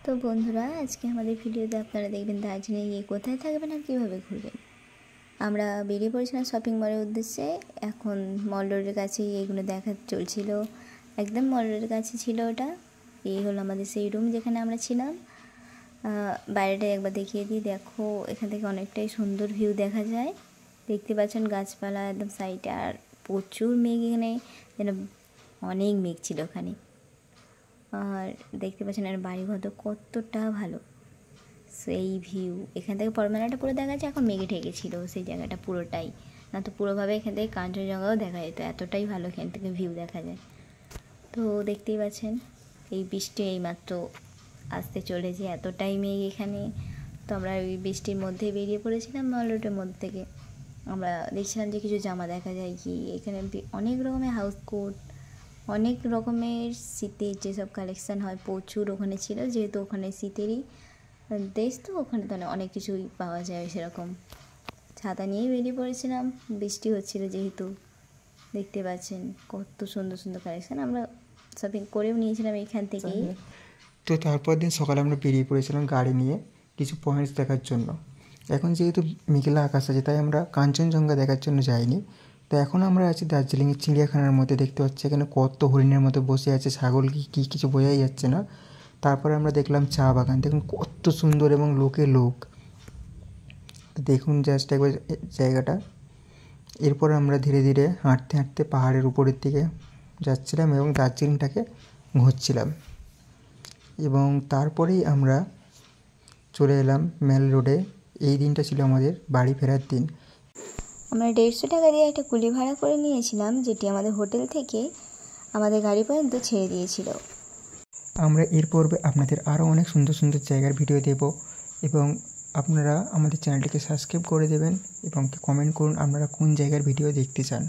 তো বন্ধুরা, আজকে আমাদের ভিডিওতে আপনারা দেখবেন দার্জিলিংয়ে গিয়ে কোথায় থাকবেন আর কীভাবে ঘুরবেন। আমরা বেরিয়ে পড়েছিলাম শপিং মলের উদ্দেশ্যে। এখন মল রোডের কাছেই এইগুলো দেখা চলছিল, একদম মল রোডের কাছে ছিল ওটা। এই হলো আমাদের সেই রুম যেখানে আমরা ছিলাম। বাইরেটা একবার দেখিয়ে দিই, দেখো এখান থেকে অনেকটাই সুন্দর ভিউ দেখা যায়। দেখতে পাচ্ছেন গাছপালা একদম সাইডে, আর প্রচুর মেঘ, এখানে যেন অনেক মেঘ ছিল ওখানে। আর দেখতে পাচ্ছেন আর বাড়িঘর তো কতটা ভালো, সেই ভিউ এখান থেকে পরমানাটা পুরো দেখা যাচ্ছে। এখন মেঘে ঢেকেছিল সেই জায়গাটা পুরোটাই, না তো পুরোভাবে এখান থেকে কাঞ্চনজঙ্ঘাও দেখা যেত, এতটাই ভালো এখান থেকে ভিউ দেখা যায়। তো দেখতেই পাচ্ছেন এই বৃষ্টি এইমাত্র আসতে চলেছে, এতটাই মেঘ এখানে। তো আমরা ওই বৃষ্টির মধ্যে বেরিয়ে পড়েছিলাম মল রোডের মধ্যে থেকে। আমরা দেখছিলাম যে কিছু জামা দেখা যায় কি, এখানে অনেক রকমের হাউস কোট, অনেক রকমের শীতের যেসব কালেকশান হয় প্রচুর ওখানে ছিল, যেহেতু ওখানে শীতেরই দেশ, তো ওখানে তো অনেক কিছুই পাওয়া যায় সেরকম। ছাতা নিয়েই বেরিয়ে পড়েছিলাম, বৃষ্টি হচ্ছিল যেহেতু। দেখতে পাচ্ছেন কত সুন্দর সুন্দর কালেকশান, আমরা শপিং করেও নিয়েছিলাম এখান থেকেই। তো তারপর দিন সকালে আমরা বেরিয়ে পড়েছিলাম গাড়ি নিয়ে কিছু পয়েন্টস দেখার জন্য। এখন যেহেতু মেঘলা আকাশ আছে, তাই আমরা কাঞ্চনজঙ্ঘা দেখার জন্য যাইনি। তো এখন আমরা আছি দার্জিলিংয়ের চিড়িয়াখানার মধ্যে। দেখতে পাচ্ছি এখানে কত হরিণের মতো বসে আছে, ছাগল কি কিছু বোঝাই যাচ্ছে না। তারপরে আমরা দেখলাম চা বাগান, দেখুন কত সুন্দর এবং লোকে লোক। তো দেখুন জাস্ট একবার জায়গাটা। এরপর আমরা ধীরে ধীরে হাঁটতে হাঁটতে পাহাড়ের উপরের দিকে যাচ্ছিলাম এবং দার্জিলিংটাকে ঘুরছিলাম। এবং তারপরেই আমরা চলে এলাম মেল রোডে। এই দিনটা ছিল আমাদের বাড়ি ফেরার দিন। আমরা 150 টাকা দিয়ে একটা কুলি ভাড়া করে নিয়েছিলাম, যেটি আমাদের হোটেল থেকে আমাদের গাড়ি পর্যন্ত ছেড়ে দিয়েছিল। আমরা এর পূর্বে আপনাদের আরও অনেক সুন্দর সুন্দর জায়গার ভিডিও দেব, এবং আপনারা আমাদের চ্যানেলটিকে সাবস্ক্রাইব করে দেবেন এবং কমেন্ট করুন আপনারা কোন জায়গার ভিডিও দেখতে চান।